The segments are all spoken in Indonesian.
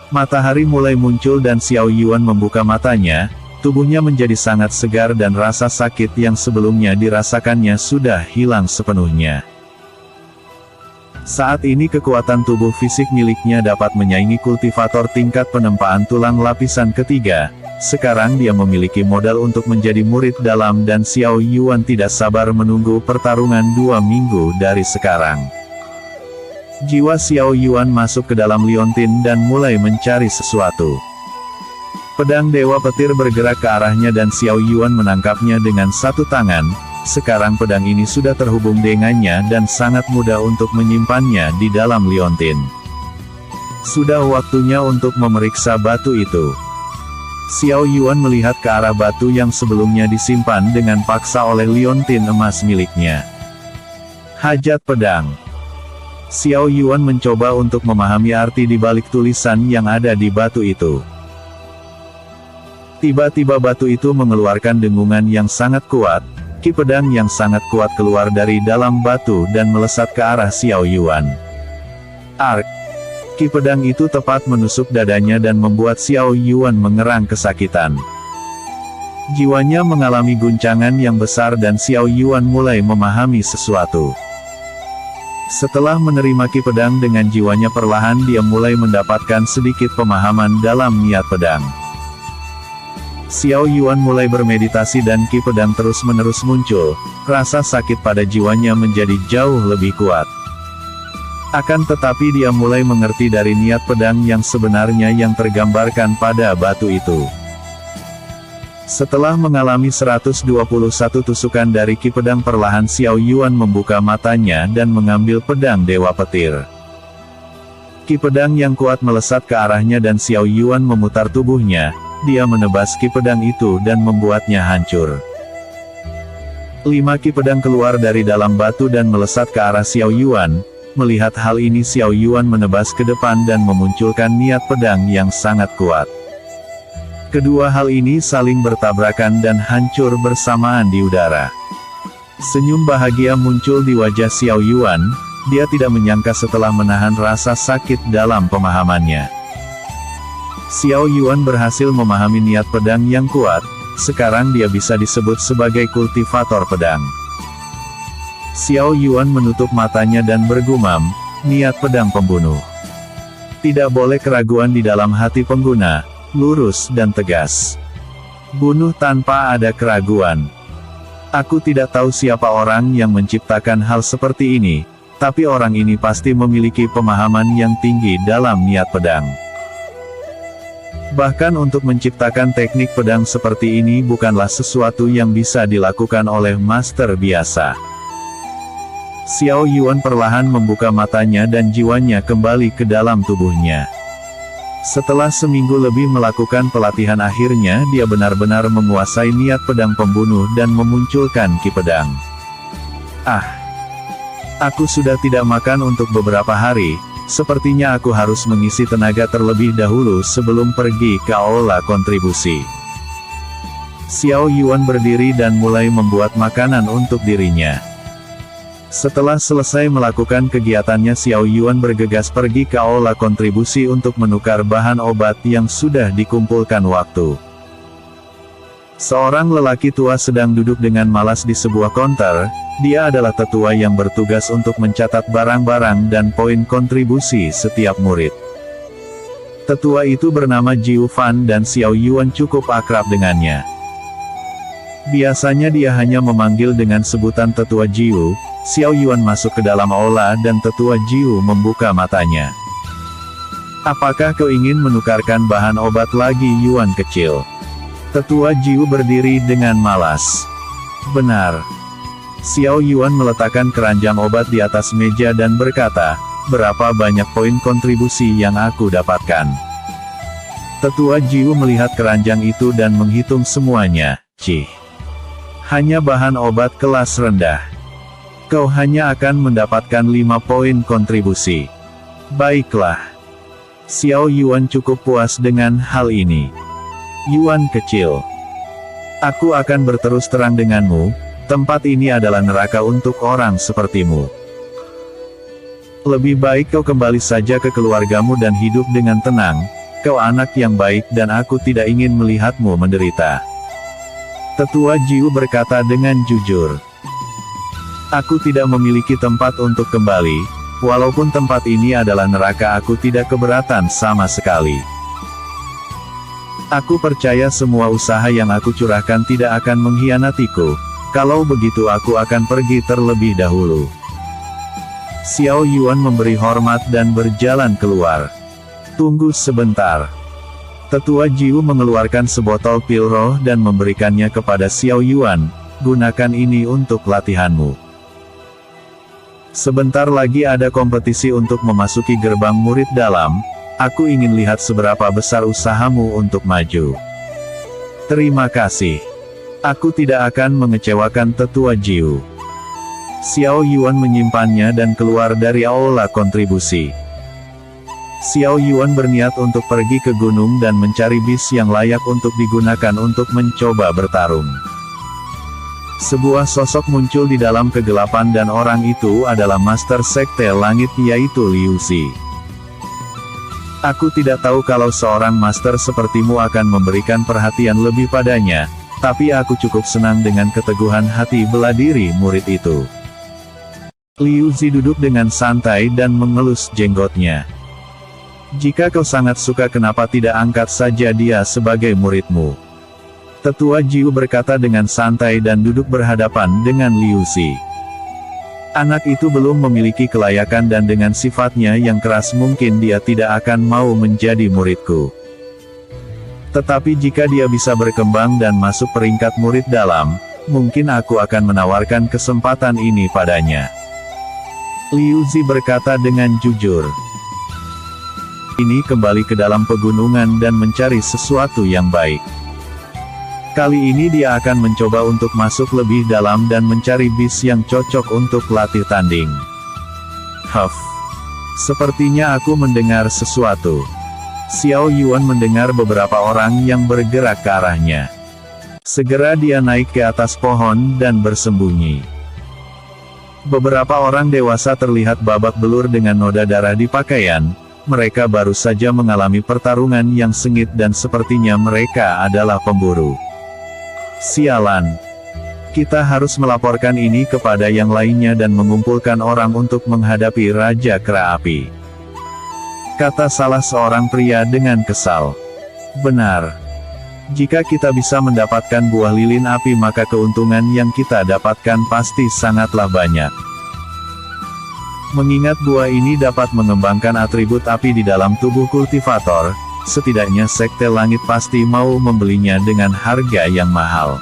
Matahari mulai muncul dan Xiao Yuan membuka matanya, tubuhnya menjadi sangat segar dan rasa sakit yang sebelumnya dirasakannya sudah hilang sepenuhnya. Saat ini kekuatan tubuh fisik miliknya dapat menyaingi kultivator tingkat penempaan tulang lapisan ketiga. Sekarang dia memiliki modal untuk menjadi murid dalam dan Xiao Yuan tidak sabar menunggu pertarungan 2 minggu dari sekarang. Jiwa Xiao Yuan masuk ke dalam liontin dan mulai mencari sesuatu. Pedang Dewa Petir bergerak ke arahnya dan Xiao Yuan menangkapnya dengan satu tangan. Sekarang pedang ini sudah terhubung dengannya dan sangat mudah untuk menyimpannya di dalam liontin. Sudah waktunya untuk memeriksa batu itu. Xiao Yuan melihat ke arah batu yang sebelumnya disimpan dengan paksa oleh liontin emas miliknya. Hajat pedang. Xiao Yuan mencoba untuk memahami arti di balik tulisan yang ada di batu itu. Tiba-tiba batu itu mengeluarkan dengungan yang sangat kuat, ki pedang yang sangat kuat keluar dari dalam batu dan melesat ke arah Xiao Yuan. Ark! Ki pedang itu tepat menusuk dadanya dan membuat Xiao Yuan mengerang kesakitan. Jiwanya mengalami guncangan yang besar dan Xiao Yuan mulai memahami sesuatu. Setelah menerima ki pedang dengan jiwanya perlahan dia mulai mendapatkan sedikit pemahaman dalam niat pedang. Xiao Yuan mulai bermeditasi dan ki pedang terus-menerus muncul, rasa sakit pada jiwanya menjadi jauh lebih kuat. Akan tetapi dia mulai mengerti dari niat pedang yang sebenarnya yang tergambarkan pada batu itu. Setelah mengalami 121 tusukan dari ki pedang perlahan Xiao Yuan membuka matanya dan mengambil pedang Dewa Petir. Ki pedang yang kuat melesat ke arahnya dan Xiao Yuan memutar tubuhnya, dia menebas ki pedang itu dan membuatnya hancur. 5 ki pedang keluar dari dalam batu dan melesat ke arah Xiao Yuan. Melihat hal ini Xiao Yuan menebas ke depan dan memunculkan niat pedang yang sangat kuat. Kedua hal ini saling bertabrakan dan hancur bersamaan di udara. Senyum bahagia muncul di wajah Xiao Yuan, dia tidak menyangka setelah menahan rasa sakit dalam pemahamannya. Xiao Yuan berhasil memahami niat pedang yang kuat, sekarang dia bisa disebut sebagai kultivator pedang. Xiao Yuan menutup matanya dan bergumam, niat pedang pembunuh. Tidak boleh keraguan di dalam hati pengguna, lurus dan tegas. Bunuh tanpa ada keraguan. Aku tidak tahu siapa orang yang menciptakan hal seperti ini, tapi orang ini pasti memiliki pemahaman yang tinggi dalam niat pedang. Bahkan untuk menciptakan teknik pedang seperti ini bukanlah sesuatu yang bisa dilakukan oleh master biasa. Xiao Yuan perlahan membuka matanya dan jiwanya kembali ke dalam tubuhnya. Setelah seminggu lebih melakukan pelatihan akhirnya dia benar-benar menguasai niat pedang pembunuh dan memunculkan ki pedang. Aku sudah tidak makan untuk beberapa hari, sepertinya aku harus mengisi tenaga terlebih dahulu sebelum pergi ke aula kontribusi. Xiao Yuan berdiri dan mulai membuat makanan untuk dirinya. Setelah selesai melakukan kegiatannya Xiao Yuan bergegas pergi ke aula kontribusi untuk menukar bahan obat yang sudah dikumpulkan waktu. Seorang lelaki tua sedang duduk dengan malas di sebuah konter, dia adalah tetua yang bertugas untuk mencatat barang-barang dan poin kontribusi setiap murid. Tetua itu bernama Jiu Fan dan Xiao Yuan cukup akrab dengannya. Biasanya dia hanya memanggil dengan sebutan Tetua Jiu. Xiao Yuan masuk ke dalam aula dan Tetua Jiu membuka matanya. Apakah kau ingin menukarkan bahan obat lagi Yuan kecil? Tetua Jiu berdiri dengan malas. Benar. Xiao Yuan meletakkan keranjang obat di atas meja dan berkata, berapa banyak poin kontribusi yang aku dapatkan? Tetua Jiu melihat keranjang itu dan menghitung semuanya. Hanya bahan obat kelas rendah. Kau hanya akan mendapatkan 5 poin kontribusi. Baiklah. Xiao Yuan cukup puas dengan hal ini. Yuan kecil. Aku akan berterus terang denganmu, tempat ini adalah neraka untuk orang sepertimu. Lebih baik kau kembali saja ke keluargamu dan hidup dengan tenang, kau anak yang baik dan aku tidak ingin melihatmu menderita. Tetua Jiu berkata dengan jujur. Aku tidak memiliki tempat untuk kembali, walaupun tempat ini adalah neraka, aku tidak keberatan sama sekali. Aku percaya semua usaha yang aku curahkan tidak akan mengkhianatiku. Kalau begitu aku akan pergi terlebih dahulu. Xiao Yuan memberi hormat dan berjalan keluar. Tunggu sebentar. Tetua Jiu mengeluarkan sebotol pil roh dan memberikannya kepada Xiao Yuan. Gunakan ini untuk latihanmu. Sebentar lagi ada kompetisi untuk memasuki gerbang murid dalam. Aku ingin lihat seberapa besar usahamu untuk maju. Terima kasih. Aku tidak akan mengecewakan Tetua Jiu. Xiao Yuan menyimpannya dan keluar dari aula kontribusi. Xiao Yuan berniat untuk pergi ke gunung dan mencari bis yang layak untuk digunakan untuk mencoba bertarung. Sebuah sosok muncul di dalam kegelapan dan orang itu adalah Master Sekte Langit yaitu Liu Xi. Aku tidak tahu kalau seorang master sepertimu akan memberikan perhatian lebih padanya, tapi aku cukup senang dengan keteguhan hati bela diri murid itu. Liu Xi duduk dengan santai dan mengelus jenggotnya. Jika kau sangat suka, kenapa tidak angkat saja dia sebagai muridmu? Tetua Jiu berkata dengan santai dan duduk berhadapan dengan Liu Xi. Anak itu belum memiliki kelayakan dan dengan sifatnya yang keras mungkin dia tidak akan mau menjadi muridku. Tetapi jika dia bisa berkembang dan masuk peringkat murid dalam, mungkin aku akan menawarkan kesempatan ini padanya. Liu Xi berkata dengan jujur. Ini kembali ke dalam pegunungan dan mencari sesuatu yang baik. Kali ini dia akan mencoba untuk masuk lebih dalam dan mencari bis yang cocok untuk latih tanding. Sepertinya aku mendengar sesuatu. Xiao Yuan mendengar beberapa orang yang bergerak ke arahnya. Segera dia naik ke atas pohon dan bersembunyi. Beberapa orang dewasa terlihat babak belur dengan noda darah di pakaian. Mereka baru saja mengalami pertarungan yang sengit dan sepertinya mereka adalah pemburu. Sialan. Kita harus melaporkan ini kepada yang lainnya dan mengumpulkan orang untuk menghadapi Raja Kera Api. Kata salah seorang pria dengan kesal. Benar. Jika kita bisa mendapatkan buah lilin api maka keuntungan yang kita dapatkan pasti sangatlah banyak. Mengingat buah ini dapat mengembangkan atribut api di dalam tubuh kultivator, setidaknya Sekte Langit pasti mau membelinya dengan harga yang mahal.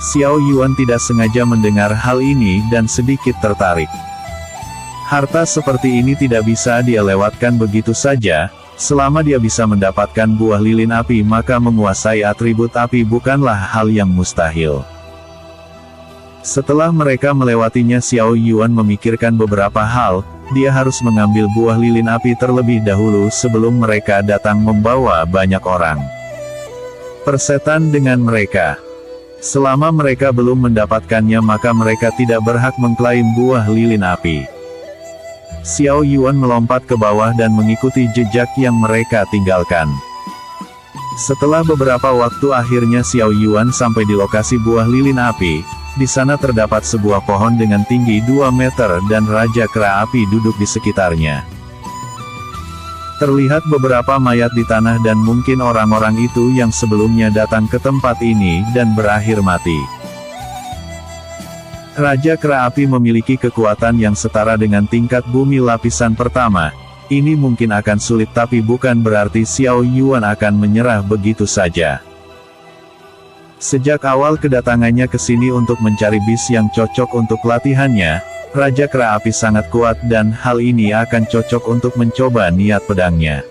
Xiao Yuan tidak sengaja mendengar hal ini dan sedikit tertarik. Harta seperti ini tidak bisa dia lewatkan begitu saja. Selama dia bisa mendapatkan buah lilin api maka menguasai atribut api bukanlah hal yang mustahil. Setelah mereka melewatinya, Xiao Yuan memikirkan beberapa hal. Dia harus mengambil buah lilin api terlebih dahulu sebelum mereka datang membawa banyak orang. Persetan dengan mereka. Selama mereka belum mendapatkannya maka mereka tidak berhak mengklaim buah lilin api. Xiao Yuan melompat ke bawah dan mengikuti jejak yang mereka tinggalkan. Setelah beberapa waktu akhirnya Xiao Yuan sampai di lokasi buah lilin api. Di sana terdapat sebuah pohon dengan tinggi 2 meter dan Raja Kera Api duduk di sekitarnya. Terlihat beberapa mayat di tanah dan mungkin orang-orang itu yang sebelumnya datang ke tempat ini dan berakhir mati. Raja Kera Api memiliki kekuatan yang setara dengan tingkat bumi lapisan pertama. Ini mungkin akan sulit tapi bukan berarti Xiao Yuan akan menyerah begitu saja. Sejak awal kedatangannya ke sini untuk mencari bis yang cocok untuk latihannya, Raja Kera Api sangat kuat dan hal ini akan cocok untuk mencoba niat pedangnya.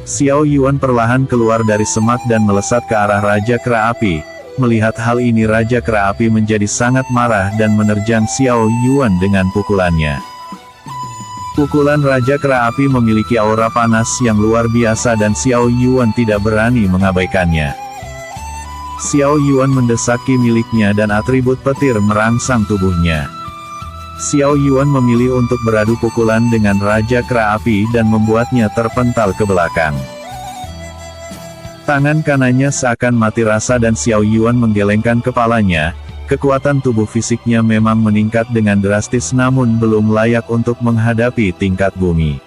Xiao Yuan perlahan keluar dari semak dan melesat ke arah Raja Kera Api. Melihat hal ini Raja Kera Api menjadi sangat marah dan menerjang Xiao Yuan dengan pukulannya. Pukulan Raja Kera Api memiliki aura panas yang luar biasa dan Xiao Yuan tidak berani mengabaikannya. Xiao Yuan mendesaki miliknya dan atribut petir merangsang tubuhnya. Xiao Yuan memilih untuk beradu pukulan dengan Raja Kera Api dan membuatnya terpental ke belakang. Tangan kanannya seakan mati rasa dan Xiao Yuan menggelengkan kepalanya. Kekuatan tubuh fisiknya memang meningkat dengan drastis namun belum layak untuk menghadapi tingkat bumi.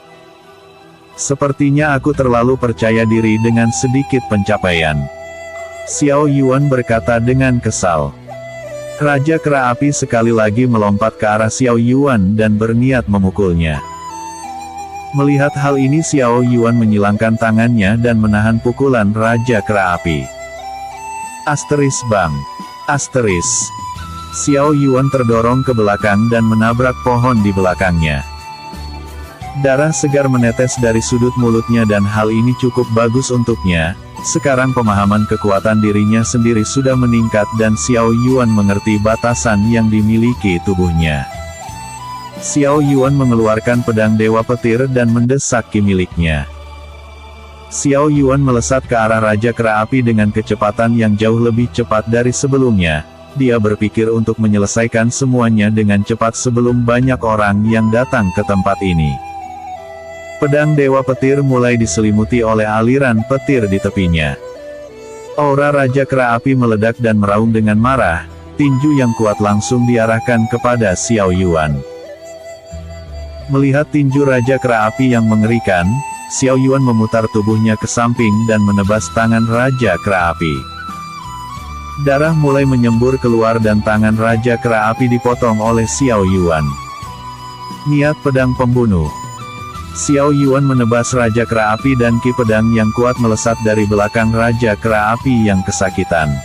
Sepertinya aku terlalu percaya diri dengan sedikit pencapaian. Xiao Yuan berkata dengan kesal. Raja Kera Api sekali lagi melompat ke arah Xiao Yuan dan berniat memukulnya. Melihat hal ini Xiao Yuan menyilangkan tangannya dan menahan pukulan Raja Kera Api. Asteris bang. Asteris. Xiao Yuan terdorong ke belakang dan menabrak pohon di belakangnya. Darah segar menetes dari sudut mulutnya dan hal ini cukup bagus untuknya. Sekarang pemahaman kekuatan dirinya sendiri sudah meningkat dan Xiao Yuan mengerti batasan yang dimiliki tubuhnya. Xiao Yuan mengeluarkan pedang Dewa Petir dan mendesak ki miliknya. Xiao Yuan melesat ke arah Raja Kera Api dengan kecepatan yang jauh lebih cepat dari sebelumnya. Dia berpikir untuk menyelesaikan semuanya dengan cepat sebelum banyak orang yang datang ke tempat ini. Pedang Dewa Petir mulai diselimuti oleh aliran petir di tepinya. Aura Raja Kera Api meledak dan meraung dengan marah. Tinju yang kuat langsung diarahkan kepada Xiao Yuan. Melihat tinju Raja Kera Api yang mengerikan, Xiao Yuan memutar tubuhnya ke samping dan menebas tangan Raja Kera Api. Darah mulai menyembur keluar dan tangan Raja Kera Api dipotong oleh Xiao Yuan. Niat pedang pembunuh. Xiao Yuan menebas Raja Kera Api dan ki pedang yang kuat melesat dari belakang Raja Kera Api yang kesakitan.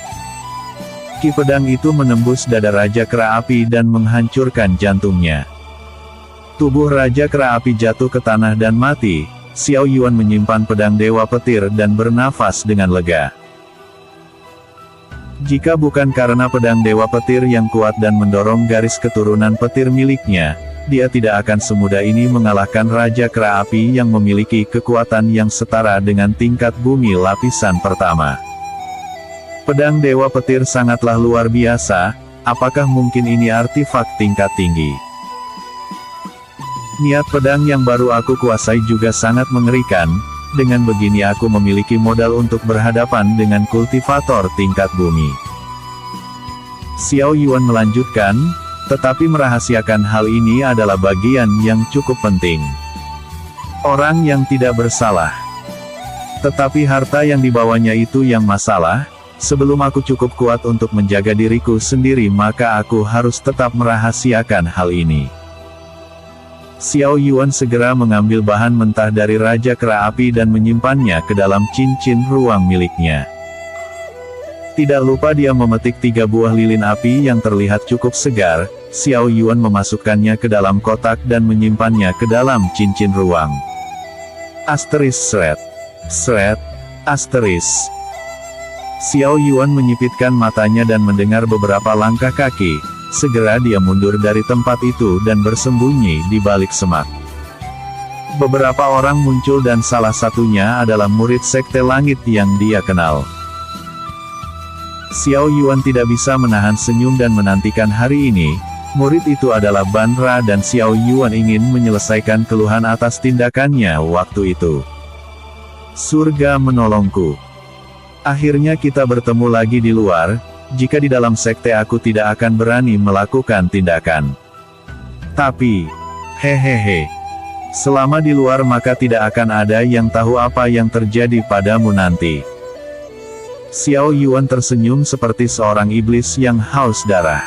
Ki pedang itu menembus dada Raja Kera Api dan menghancurkan jantungnya. Tubuh Raja Kera Api jatuh ke tanah dan mati. Xiao Yuan menyimpan pedang Dewa Petir dan bernafas dengan lega. Jika bukan karena pedang Dewa Petir yang kuat dan mendorong garis keturunan petir miliknya, dia tidak akan semudah ini mengalahkan Raja Kera Api yang memiliki kekuatan yang setara dengan tingkat bumi lapisan pertama. Pedang Dewa Petir sangatlah luar biasa, apakah mungkin ini artifak tingkat tinggi? Niat pedang yang baru aku kuasai juga sangat mengerikan, dengan begini aku memiliki modal untuk berhadapan dengan kultivator tingkat bumi. Xiao Yuan melanjutkan, tetapi merahasiakan hal ini adalah bagian yang cukup penting. Orang yang tidak bersalah. Tetapi harta yang dibawanya itu yang masalah. Sebelum aku cukup kuat untuk menjaga diriku sendiri maka aku harus tetap merahasiakan hal ini. Xiao Yuan segera mengambil bahan mentah dari Raja Kera Api dan menyimpannya ke dalam cincin ruang miliknya. Tidak lupa dia memetik 3 buah lilin api yang terlihat cukup segar. Xiao Yuan memasukkannya ke dalam kotak dan menyimpannya ke dalam cincin ruang. Asteris Shred. Shred. Asteris. Xiao Yuan menyipitkan matanya dan mendengar beberapa langkah kaki. Segera dia mundur dari tempat itu dan bersembunyi di balik semak. Beberapa orang muncul dan salah satunya adalah murid Sekte Langit yang dia kenal. Xiao Yuan tidak bisa menahan senyum dan menantikan hari ini. Murid itu adalah Ban Ra dan Xiao Yuan ingin menyelesaikan keluhan atas tindakannya waktu itu. Surga menolongku. Akhirnya kita bertemu lagi di luar. Jika di dalam sekte aku tidak akan berani melakukan tindakan. Tapi, hehehe. Selama di luar maka tidak akan ada yang tahu apa yang terjadi padamu nanti. Xiao Yuan tersenyum seperti seorang iblis yang haus darah.